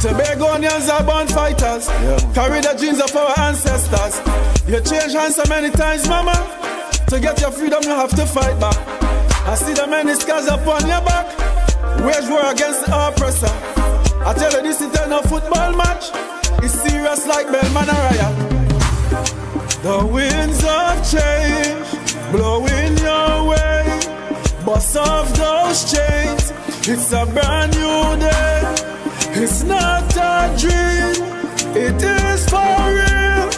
Tobagonians are born fighters, carry the genes of our ancestors. You change hands so many times, mama. To get your freedom, you have to fight back. I see the many scars upon your back. Wage war against the oppressor. I tell you this is no football match. It's serious like Bellman Riot. The winds of change blowing your way. Bust off those chains. It's a brand new day. It's not a dream. It is for real.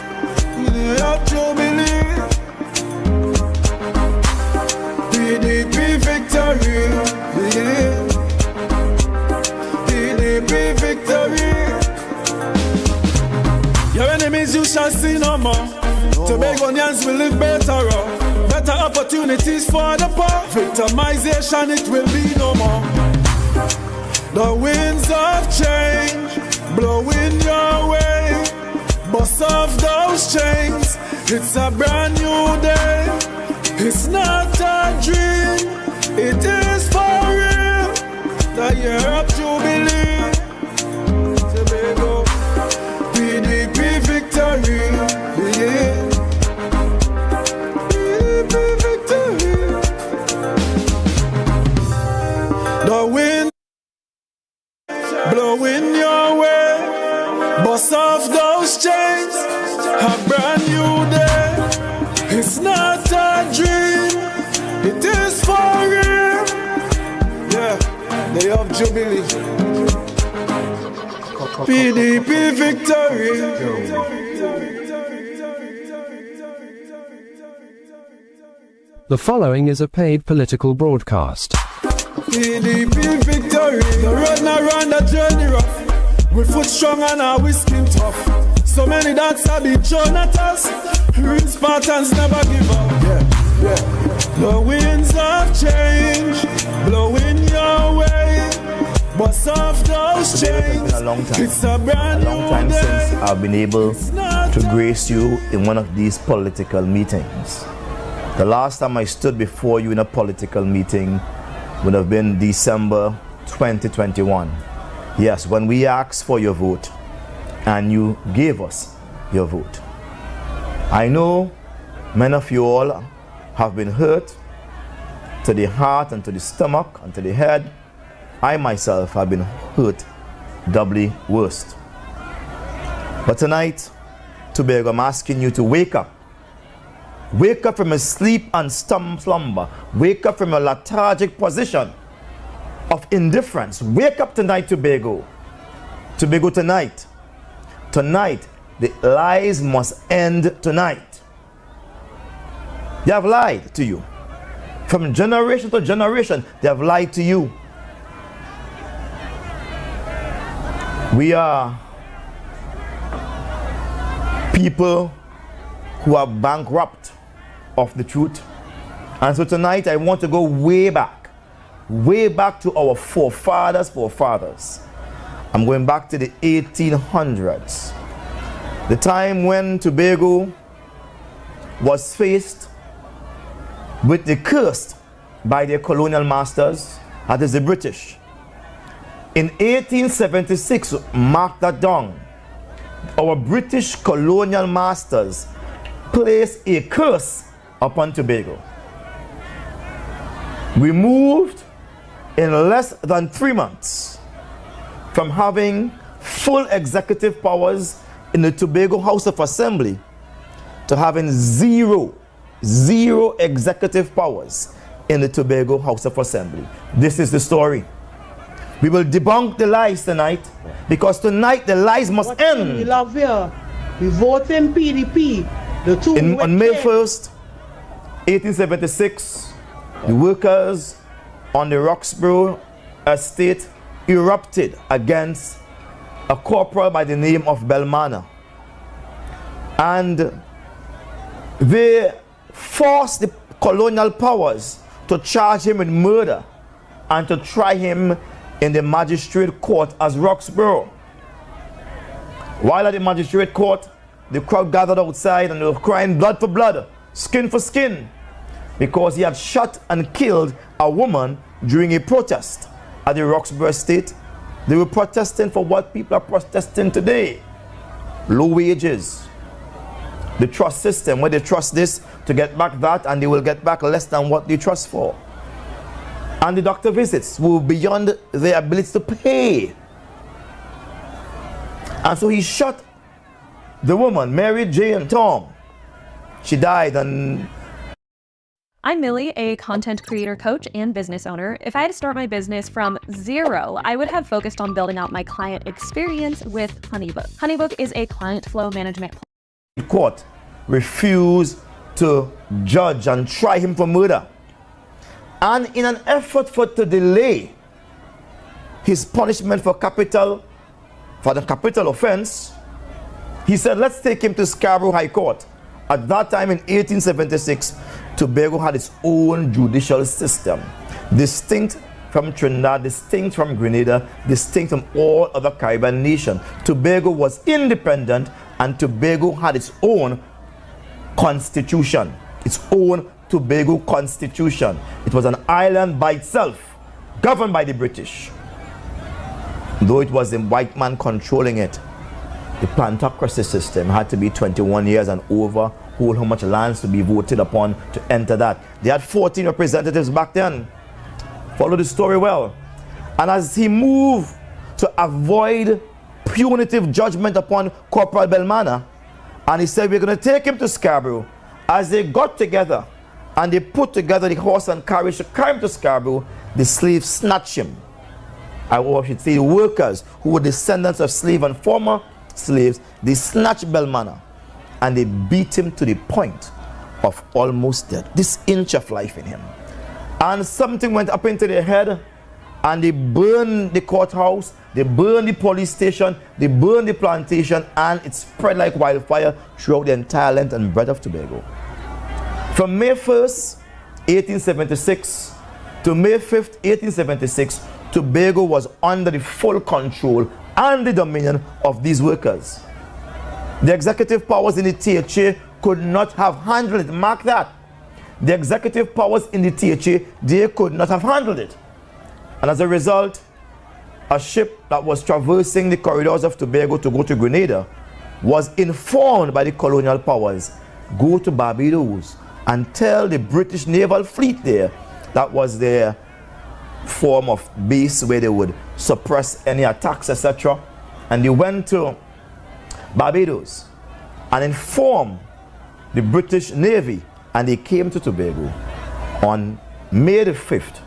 You have to believe. PDP victory. Yeah. PDP victory. Your enemies you shall see no more. Tobagonians will live better off. Better opportunities for the poor. Victimization it will be no more. The winds of change blowing your way. Bust off those chains. It's a brand new day. It's not a dream. It is for real. The year of Jubilee. Tobago. PDP victory. Yeah. PDP victory. The wind blowing your way. Bust off those chains. A brand new day. It's not a dream. It is for real. Yeah, day of Jubilee. PDP victory. The following is a paid political broadcast. PDP victory. The road now run the journey rough. We foot strong and our we skin tough. So many that have been shown at us. Real Spartans never give up. Yeah. The winds of change blowing your way. Bust off those chains. It's been a long time. It's a brand new time day. since I've been able to grace you in one of these political meetings. The last time I stood before you in a political meeting would have been December 2021. Yes, when we asked for your vote and you gave us your vote. I know many of you all have been hurt to the heart and to the stomach and to the head. I myself have been hurt doubly worst. But tonight, Tobago, I'm asking you to wake up. Wake up from a sleep and slumber. Wake up from a lethargic position of indifference. Wake up tonight, Tobago. Tobago, tonight. Tonight, the lies must end tonight. They have lied to you. From generation to generation, they have lied to you. We are people who are bankrupt of the truth. And so tonight I want to go way back to our forefathers. I'm going back to the 1800s. The time when Tobago was faced with the curse by their colonial masters, that is the British. In 1876, mark that down, our British colonial masters placed a curse upon Tobago. We moved in less than 3 months from having full executive powers in the Tobago House of Assembly to having zero executive powers in the Tobago House of Assembly. This is the story. We will debunk the lies tonight, because tonight the lies must end. We love here. We vote in PDP. On May 1st, 1876, the workers on the Roxborough estate erupted against a corporal by the name of Belmana. And they forced the colonial powers to charge him with murder and to try him in the magistrate court as Roxborough. While at the magistrate court, the crowd gathered outside and they were crying blood for blood, skin for skin, because he had shot and killed a woman during a protest at the Roxborough estate. They were protesting for what people are protesting today. Low wages. The trust system, where they trust this to get back that, and they will get back less than what they trust for. And the doctor visits were beyond their ability to pay. And so he shot the woman, Mary Jane Tom. She died, and I'm Millie, a content creator, coach, and business owner. If I had to start my business from zero, I would have focused on building out my client experience with HoneyBook. HoneyBook is a client flow management platform. the court refused to judge and try him for murder. And in an effort to delay his punishment for the capital offense, he said, let's take him to Scarborough High Court. At that time in 1876, Tobago had its own judicial system, distinct from Trinidad, distinct from Grenada, distinct from all other Caribbean nations. Tobago was independent, and Tobago had its own constitution, its own Tobago constitution. It was an island by itself, governed by the British. Though it was the white man controlling it, the plantocracy system had to be 21 years and over, hold how much lands to be voted upon to enter that. They had 14 representatives back then. Follow the story well. And as he moved to avoid punitive judgment upon Corporal Belmana, and he said, we're going to take him to Scarborough. As they got together and they put together the horse and carriage to carry him to Scarborough, the slaves snatched him. I should say the workers who were descendants of slave and former slaves, they snatched Belmana and they beat him to the point of almost death. This inch of life in him. And something went up into their head, and they burned the courthouse, they burned the police station, they burned the plantation, and it spread like wildfire throughout the entire length and breadth of Tobago. From May 1st, 1876 to May 5th, 1876, Tobago was under the full control and the dominion of these workers. The executive powers in the THA could not have handled it. Mark that. The executive powers in the THA, they could not have handled it. And as a result, a ship that was traversing the corridors of Tobago to go to Grenada was informed by the colonial powers, go to Barbados and tell the British naval fleet there, that was their form of base where they would suppress any attacks, etc. And they went to Barbados and informed the British Navy, and they came to Tobago on May the 5th,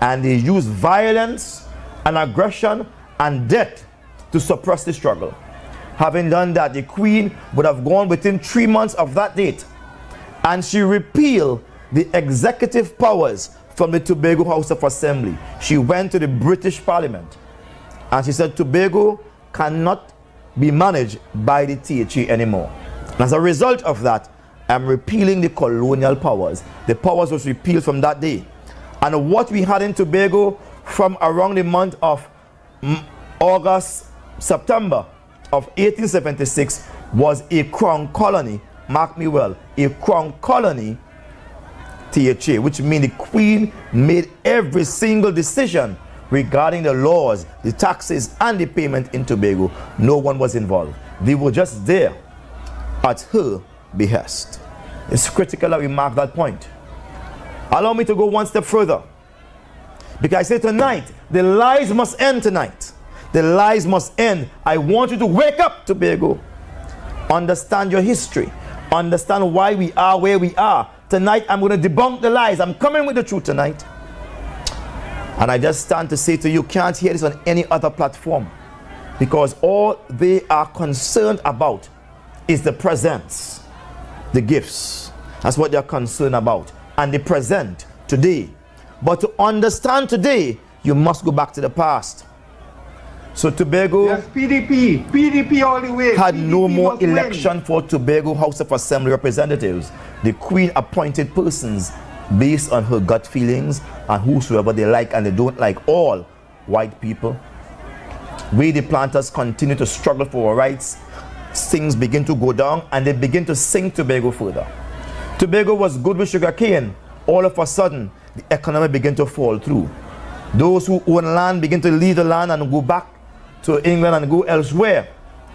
and they used violence and aggression and death to suppress the struggle. Having done that, the Queen would have gone within 3 months of that date, and she repealed the executive powers from the Tobago House of Assembly. She went to the British Parliament and she said Tobago cannot be managed by the THA anymore. And as a result of that, I'm repealing the colonial powers. The powers was repealed from that day. And what we had in Tobago from around the month of August, September of 1876 was a crown colony. Mark me well, a crown colony, THA, which means the Queen made every single decision regarding the laws, the taxes, and the payment in Tobago. No one was involved. They were just there at her behest. It's critical that we mark that point. Allow me to go one step further, because I say tonight, the lies must end tonight. The lies must end. I want you to wake up, Tobago. Understand your history. Understand why we are where we are. Tonight, I'm going to debunk the lies. I'm coming with the truth tonight. And I just stand to say to you, can't hear this on any other platform, because all they are concerned about is the presents, the gifts. That's what they're concerned about. And the present, today. But to understand today, you must go back to the past. So Tobago, Yes, PDP all the way. had PDP no more must win. election for Tobago House of Assembly representatives. The Queen appointed persons based on her gut feelings and whosoever they like and they don't like, all white people. We the planters continue to struggle for our rights. Things begin to go down and they begin to sink Tobago further. Tobago was good with sugarcane. All of a sudden, the economy began to fall through. Those who own land begin to leave the land and go back to England and go elsewhere,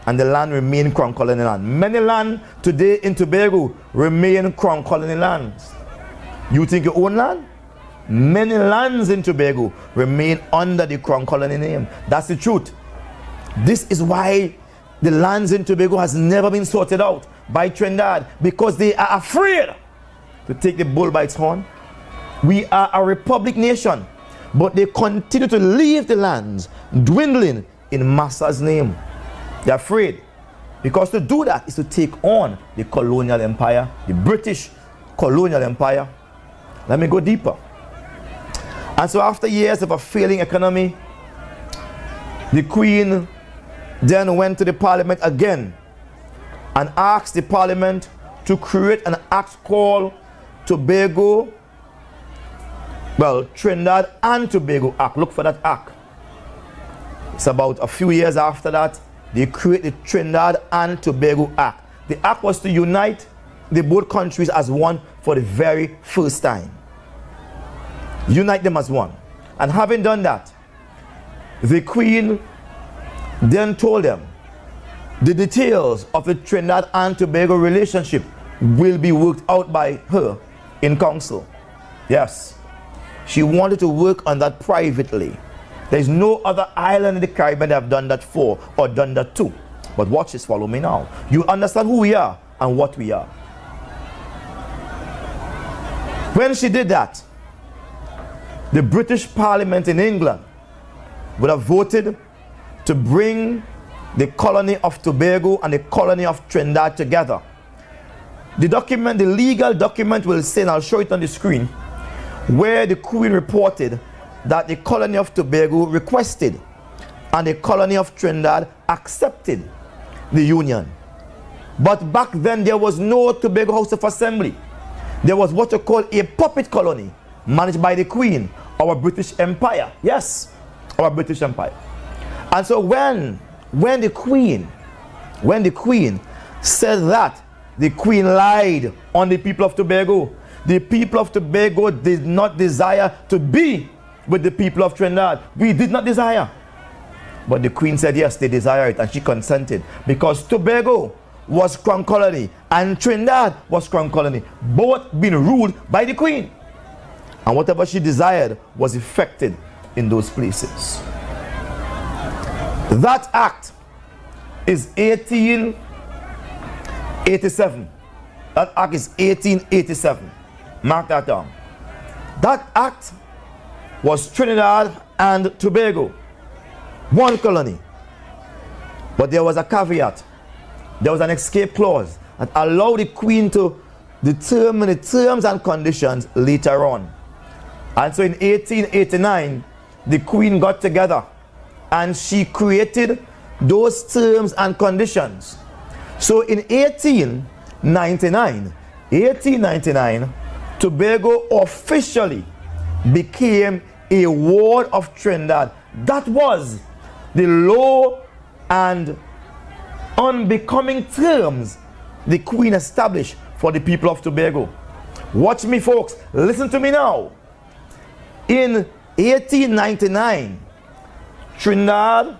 and the land remain Crown Colony land. Many land today in Tobago remain Crown Colony lands. You think you own land? Many lands in Tobago remain under the Crown Colony name. That's the truth. This is why the lands in Tobago has never been sorted out by Trinidad, because they are afraid to take the bull by its horn. We are a republic nation, but they continue to leave the lands dwindling in Massa's name. They're afraid, because to do that is to take on the colonial empire, the British colonial empire. Let me go deeper. And so after years of a failing economy, the Queen then went to the Parliament again and asked the Parliament to create an act called Tobago, Trinidad and Tobago Act. Look for that act. It's about a few years after that, they created the Trinidad and Tobago Act. The act was to unite the both countries as one for the very first time. Unite them as one. And having done that, the Queen then told them the details of the Trinidad and Tobago relationship will be worked out by her in council. Yes, she wanted to work on that privately. There is no other island in the Caribbean that have done that for or done that to. But watch this, follow me now. You understand who we are and what we are. When she did that, the British Parliament in England would have voted to bring the colony of Tobago and the colony of Trinidad together. The document, the legal document will say, and I'll show it on the screen, where the Queen reported that the colony of Tobago requested and the colony of Trinidad accepted the union. But back then there was no Tobago House of Assembly. There was what you call a puppet colony managed by the Queen, our British Empire. Yes, our British Empire. And so when the Queen said that, the Queen lied on the people of Tobago. The people of Tobago did not desire to be with the people of Trinidad. We did not desire. But the Queen said yes, they desire it, and she consented, because Tobago was Crown Colony and Trinidad was Crown Colony, both being ruled by the Queen. And whatever she desired was effected in those places. That act is 1887. That act is 1887. Mark that down. That act was Trinidad and Tobago, one colony. But there was a caveat. There was an escape clause that allowed the Queen to determine the terms and conditions later on. And so in 1889, the Queen got together and she created those terms and conditions. So in 1899, Tobago officially became a ward of Trinidad. That was the low and unbecoming terms the Queen established for the people of Tobago. Watch me, folks. Listen to me now. In 1899, Trinidad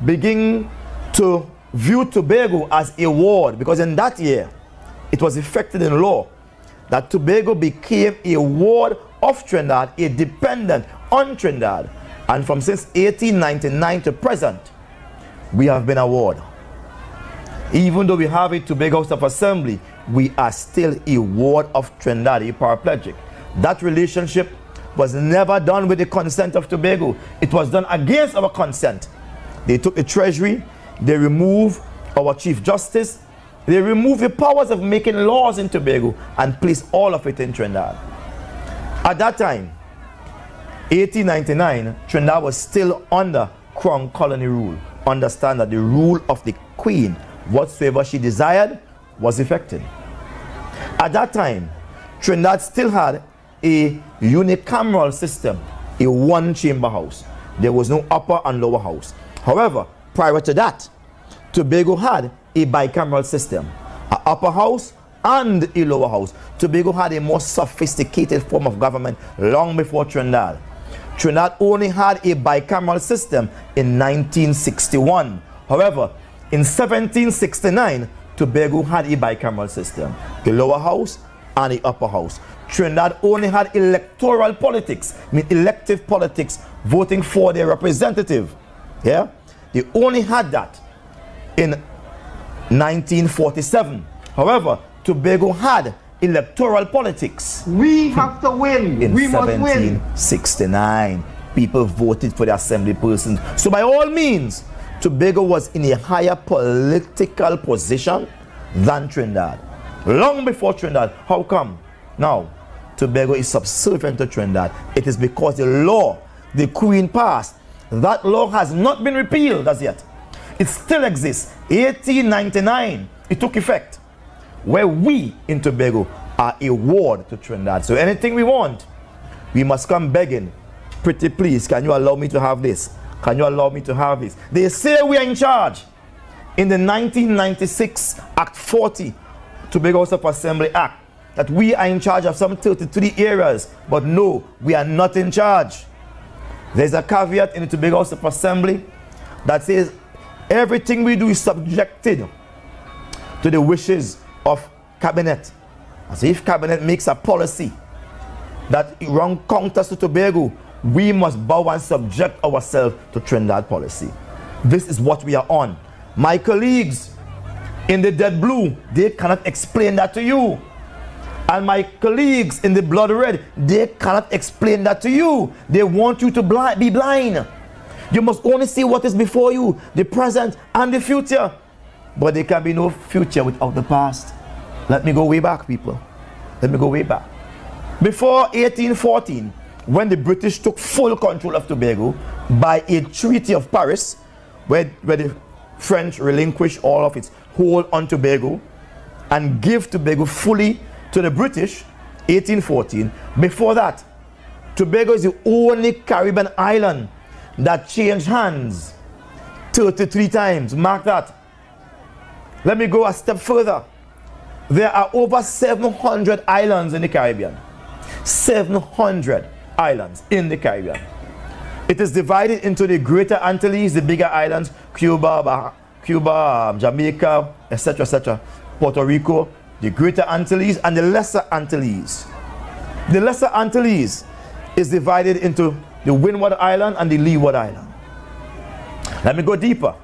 began to view Tobago as a ward, because in that year it was effected in law that Tobago became a ward of Trinidad, a dependent on Trinidad. And from since 1899 to present, we have been a ward. Even though we have a Tobago House of Assembly, we are still a ward of Trinidad, a paraplegic. That relationship was never done with the consent of Tobago. It was done against our consent. They took the treasury, they removed our Chief Justice, they removed the powers of making laws in Tobago and placed all of it in Trinidad. At that time, 1899, Trinidad was still under Crown Colony rule. Understand that the rule of the Queen, whatsoever she desired, was effected. At that time, Trinidad still had a unicameral system, a one-chamber house. There was no upper and lower house. However, prior to that, Tobago had a bicameral system, an upper house and a lower house. Tobago had a more sophisticated form of government long before Trinidad. Trinidad only had a bicameral system in 1961. However, in 1769, Tobago had a bicameral system, the lower house and the upper house. Trinidad only had electoral politics, I mean elective politics, voting for their representative. Yeah, they only had that in 1947. However, Tobago had electoral politics. We have to win. In We must win. 1769, people voted for the assembly persons. So by all means, Tobago was in a higher political position than Trinidad. Long before Trinidad. How come? Now, Tobago is subservient to Trinidad. It is because the law the Queen passed, that law has not been repealed as yet. It still exists. 1899, it took effect, where we in Tobago are a ward to Trinidad. So anything we want, we must come begging, pretty please, can you allow me to have this? Can you allow me to have this? They say we are in charge. In the 1996 Act 40, Tobago House of Assembly Act, that we are in charge of some 33 areas, but no, we are not in charge. There's a caveat in the Tobago House of Assembly that says everything we do is subjected to the wishes of cabinet. As if cabinet makes a policy that wrong counters to Tobago, we must bow and subject ourselves to Trinidad policy. This is what we are on. My colleagues in the dead blue, they cannot explain that to you. And my colleagues in the blood red, they cannot explain that to you. They want you to be blind. You must only see what is before you, the present and the future. But there can be no future without the past. Let me go way back, people. Let me go way back. Before 1814, when the British took full control of Tobago by a Treaty of Paris, where the French relinquished all of its hold on Tobago and give Tobago fully to the British, 1814. Before that, Tobago is the only Caribbean island that changed hands 33 times. Mark that. Let me go a step further. There are over 700 islands in the Caribbean. 700 islands in the Caribbean. It is divided into the Greater Antilles, the bigger islands, Cuba, Jamaica, etc., etc., Puerto Rico, the Greater Antilles, and the Lesser Antilles. The Lesser Antilles is divided into the Windward Island and the Leeward Island. Let me go deeper.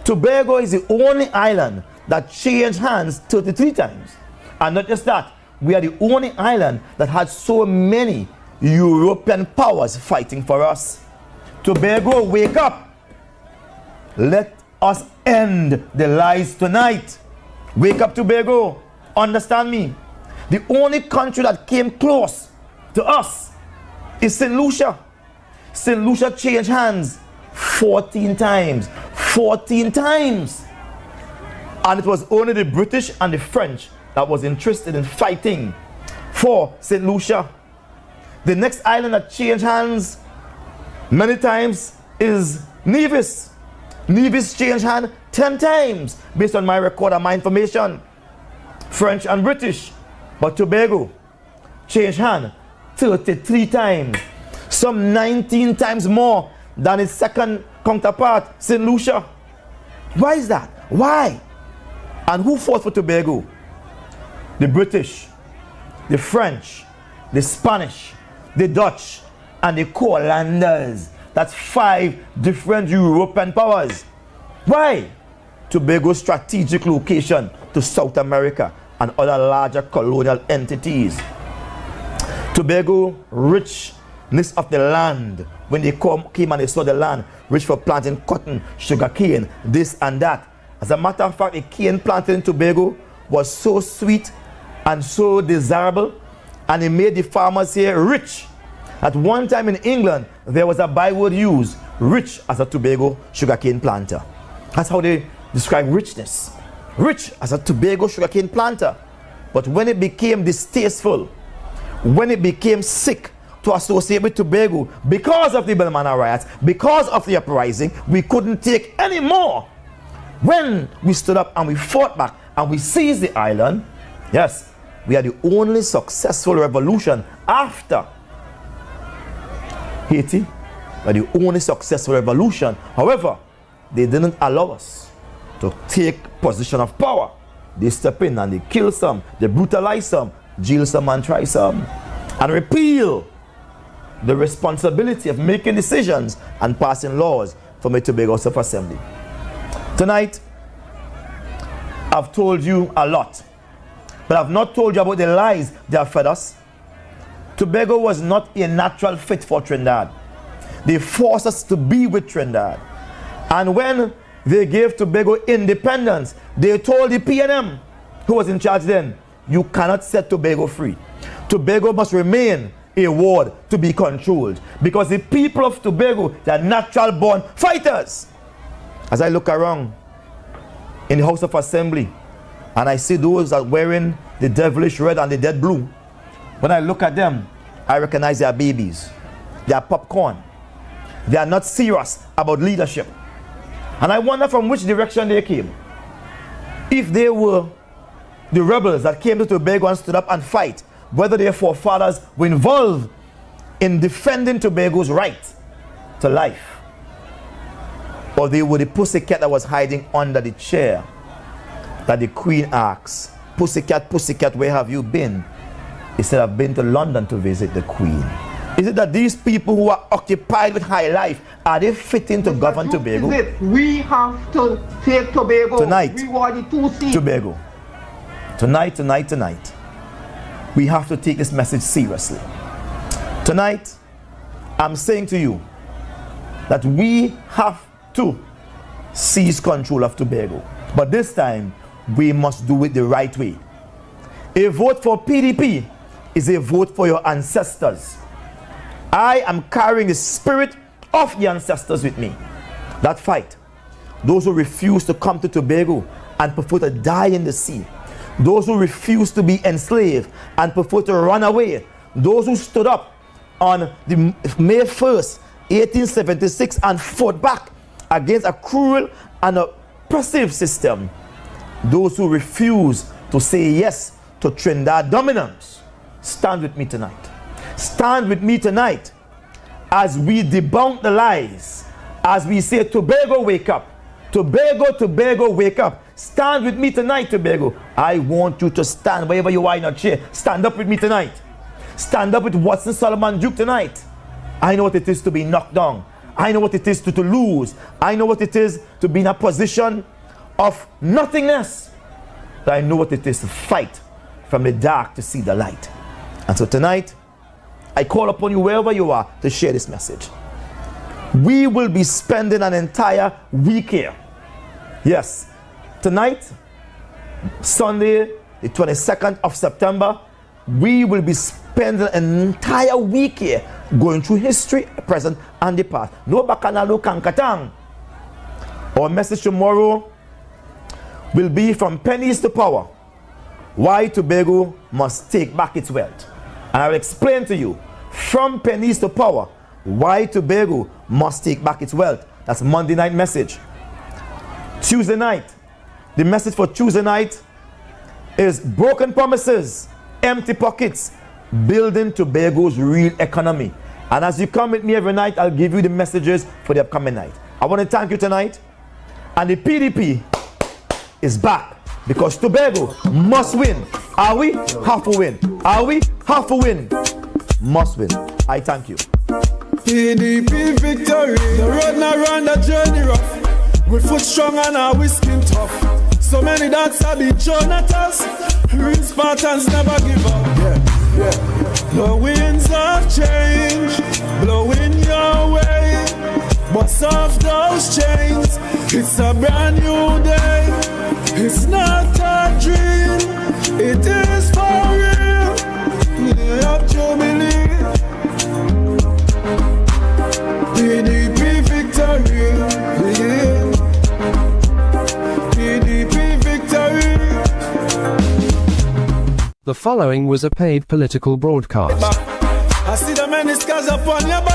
Tobago is the only island that changed hands 33 times. And not just that, we are the only island that had so many European powers fighting for us. Tobago, wake up. Let us end the lies tonight. Wake up, Tobago. Understand me. The only country that came close to us is St. Lucia. St. Lucia changed hands 14 times. 14 times. And it was only the British and the French that was interested in fighting for St. Lucia. The next island that changed hands many times is Nevis. Nevis changed hands 10 times based on my record and my information. French and British. But Tobago changed hands 33 times. Some 19 times more than its second counterpart, St. Lucia. Why is that? Why? And who fought for Tobago? The British, the French, the Spanish, the Dutch, and the Colanders. That's 5 different European powers. Why? Tobago's strategic location to South America and other larger colonial entities. Tobago, richness of the land. When they came and they saw the land, rich for planting cotton, sugar cane, this and that. As a matter of fact, the cane planted in Tobago was so sweet and so desirable, and it made the farmers here rich. At one time in England, there was a byword used, rich as a Tobago sugarcane planter. That's how they describe richness. Rich as a Tobago sugarcane planter. But when it became distasteful, when it became sick to associate with Tobago, because of the Belmana riots, because of the uprising, we couldn't take any more. When we stood up and we fought back and we seized the island, yes, we are the only successful revolution after Haiti were the only successful revolution. However, they didn't allow us to take position of power. They step in and they kill some, they brutalize some, jail some and try some, and repeal the responsibility of making decisions and passing laws from the Tobago House of Assembly. Tonight, I've told you a lot, but I've not told you about the lies they have fed us. Tobago was not a natural fit for Trinidad. They forced us to be with Trinidad. And when they gave Tobago independence, they told the PNM, who was in charge then, you cannot set Tobago free. Tobago must remain a ward to be controlled, because the people of Tobago, they are natural born fighters. As I look around in the House of Assembly and I see those that are wearing the devilish red and the dead blue, when I look at them, I recognize they are babies. They are popcorn. They are not serious about leadership. And I wonder from which direction they came. If they were the rebels that came to Tobago and stood up and fight, whether their forefathers were involved in defending Tobago's right to life, or they were the pussycat that was hiding under the chair that the Queen asks, "Pussycat, pussycat, where have you been?" He said, "I've been to London to visit the Queen." Is it that these people who are occupied with high life, are they fitting to govern Tobago? Is it? We have to take Tobago. Tonight, we want the 2 seats. Tobago. Tonight. We have to take this message seriously. Tonight, I'm saying to you that we have to seize control of Tobago. But this time, we must do it the right way. A vote for PDP is a vote for your ancestors. I am carrying the spirit of the ancestors with me. That fight. Those who refuse to come to Tobago and prefer to die in the sea. Those who refuse to be enslaved and prefer to run away. Those who stood up on the May 1st, 1876 and fought back against a cruel and oppressive system. Those who refuse to say yes to Trinidad dominance. Stand with me tonight. Stand with me tonight as we debunk the lies, as we say, Tobago, wake up. Tobago, Tobago, wake up. Stand with me tonight, Tobago. I want you to stand wherever you are in a chair. Stand up with me tonight. Stand up with Watson Solomon Duke tonight. I know what it is to be knocked down. I know what it is to lose. I know what it is to be in a position of nothingness. But I know what it is to fight from the dark to see the light. And so tonight, I call upon you wherever you are to share this message. We will be spending an entire week here. Yes, tonight, Sunday, the 22nd of September, we will be spending an entire week here going through history, present, and the past. No bakana, no kankatang. Our message tomorrow will be from pennies to power. Why Tobago must take back its wealth. And I will explain to you, from pennies to power, why Tobago must take back its wealth. That's Monday night message. Tuesday night, the message for Tuesday night is broken promises, empty pockets, building Tobago's real economy. And as you come with me every night, I'll give you the messages for the upcoming night. I want to thank you tonight. And the PDP is back because Tobago must win. Are we? Have to win. Are we? Have to win. Must win. I thank you. PDP victory. The road now run, the journey rough. We foot strong and our skin tough. So many that have been shown at us. Real Spartans never give up. The winds of change blowing your way. Bust off those chains. It's a brand new day. It's not a dream. It is for real. You have to believe. PDP victory. Yeah. PDP victory. The following was a paid political broadcast. I see the many scars upon your back.